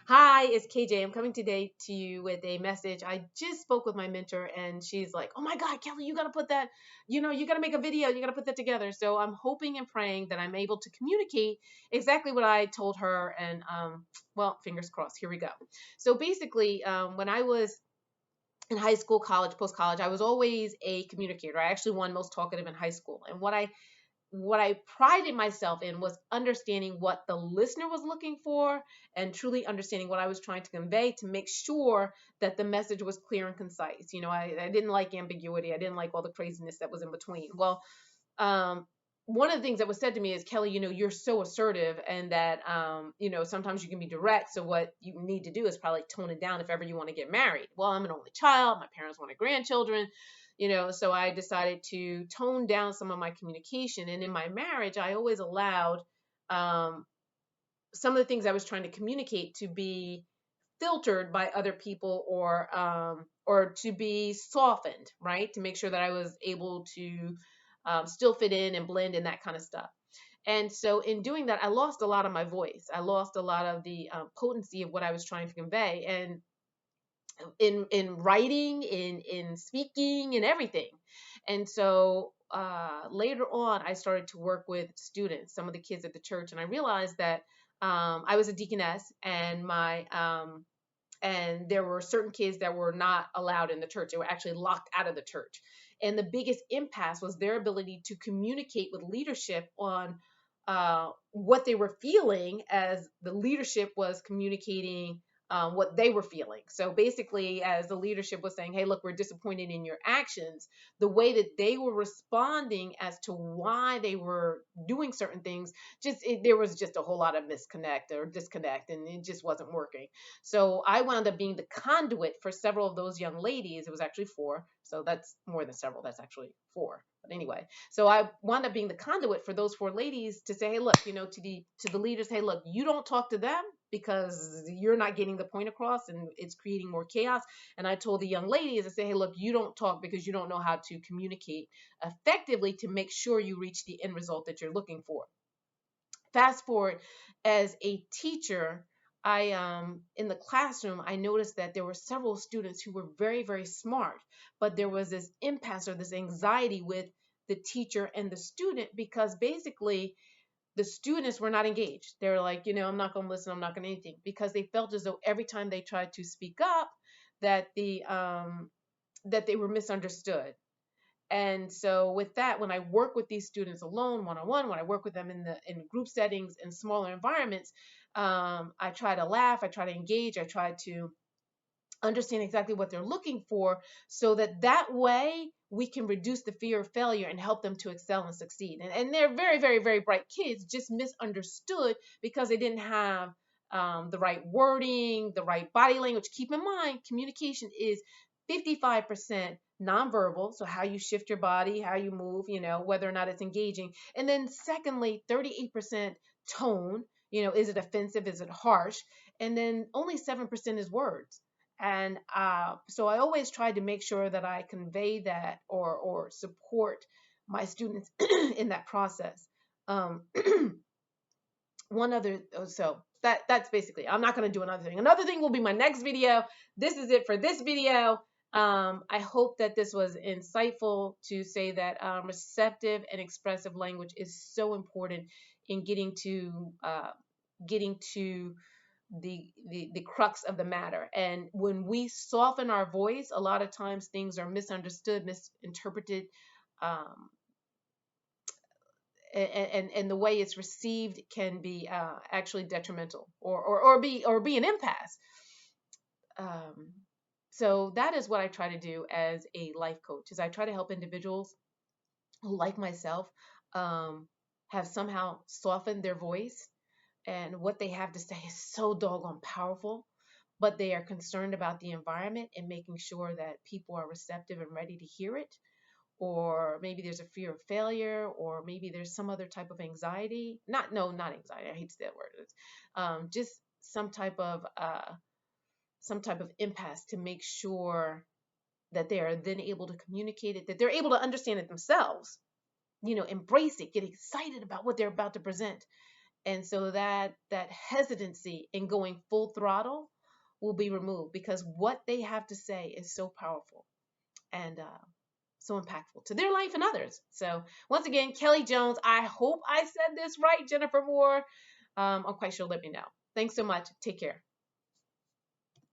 Hi, it's KJ. I'm coming today to you with a message. I just spoke with my mentor and she's like, "Oh my God, Kelly, you got to put that, you got to make a video. You got to put that together." So I'm hoping and praying that I'm able to communicate exactly what I told her. And, well, fingers crossed. Here we go. So basically, when I was in high school, college, post college, I was always a communicator. I actually won most talkative in high school. And what I prided myself in was understanding what the listener was looking for and truly understanding what I was trying to convey to make sure that the message was clear and concise. I didn't like ambiguity. I didn't like all the craziness that was in between. Well, um, one of the things that was said to me is, Kelly, you're so assertive and that, sometimes you can be direct. So what you need to do is probably tone it down if ever you want to get married. Well, I'm an only child. My parents wanted grandchildren, so I decided to tone down some of my communication. And in my marriage, I always allowed um, some of the things I was trying to communicate to be filtered by other people or to be softened, right? To make sure that I was able to still fit in and blend and that kind of stuff. And so in doing that, I lost a lot of my voice. I lost a lot of the potency of what I was trying to convey. And in writing, in speaking, and everything. And so later on, I started to work with students, some of the kids at the church, and I realized that I was a deaconess, and there were certain kids that were not allowed in the church. They were actually locked out of the church. And the biggest impasse was their ability to communicate with leadership on what they were feeling as the leadership was communicating what they were feeling. So basically, as the leadership was saying, "Hey, look, we're disappointed in your actions," the way that they were responding as to why they were doing certain things, there was just a whole lot of misconnect or disconnect, and it just wasn't working. So I wound up being the conduit for several of those young ladies. It was actually four, so that's more than several. That's actually four. But anyway, so I wound up being the conduit for those four ladies to say, "Hey, look, to the leaders, hey, look, you don't talk to them because you're not getting the point across and it's creating more chaos." And I told the young ladies, I said, "Hey, look, you don't talk because you don't know how to communicate effectively to make sure you reach the end result that you're looking for." Fast forward, as a teacher, I in the classroom, I noticed that there were several students who were very, very smart, but there was this impasse or this anxiety with the teacher and the student because basically the students were not engaged. They were like, "I'm not going to listen. I'm not going to anything," because they felt as though every time they tried to speak up, that that they were misunderstood. And so with that, when I work with these students alone, one on one, when I work with them in group settings in smaller environments, I try to laugh, I try to engage, I try to understand exactly what they're looking for, so that way we can reduce the fear of failure and help them to excel and succeed. And they're very, very, very bright kids, just misunderstood because they didn't have the right wording, the right body language. Keep in mind, communication is 55% nonverbal, so how you shift your body, how you move, whether or not it's engaging. And then secondly, 38% tone, is it offensive, is it harsh? And then only 7% is words. And so I always try to make sure that I convey that or support my students in that process. Um, one other so that's basically, I'm not going to do another thing. Another thing will be my next video. This is it for this video. I hope that this was insightful to say that receptive and expressive language is so important in getting to the crux of the matter. And when we soften our voice, a lot of times things are misunderstood, misinterpreted, um, and the way it's received can be actually detrimental or be an impasse. Um, so that is what I try to do as a life coach, is I try to help individuals who, like myself, um, have somehow softened their voice, and what they have to say is so doggone powerful, but they are concerned about the environment and making sure that people are receptive and ready to hear it. Or maybe there's a fear of failure, or maybe there's some other type of anxiety. Not anxiety. I hate to say that word. It's, just some type of impasse to make sure that they are then able to communicate it, that they're able to understand it themselves. Embrace it, get excited about what they're about to present, And so that hesitancy in going full throttle will be removed, because what they have to say is so powerful and so impactful to their life and others. So once again, Kelly Jones, I hope I said this right, Jennifer Moore. I'm quite sure, let me know. Thanks so much. Take care.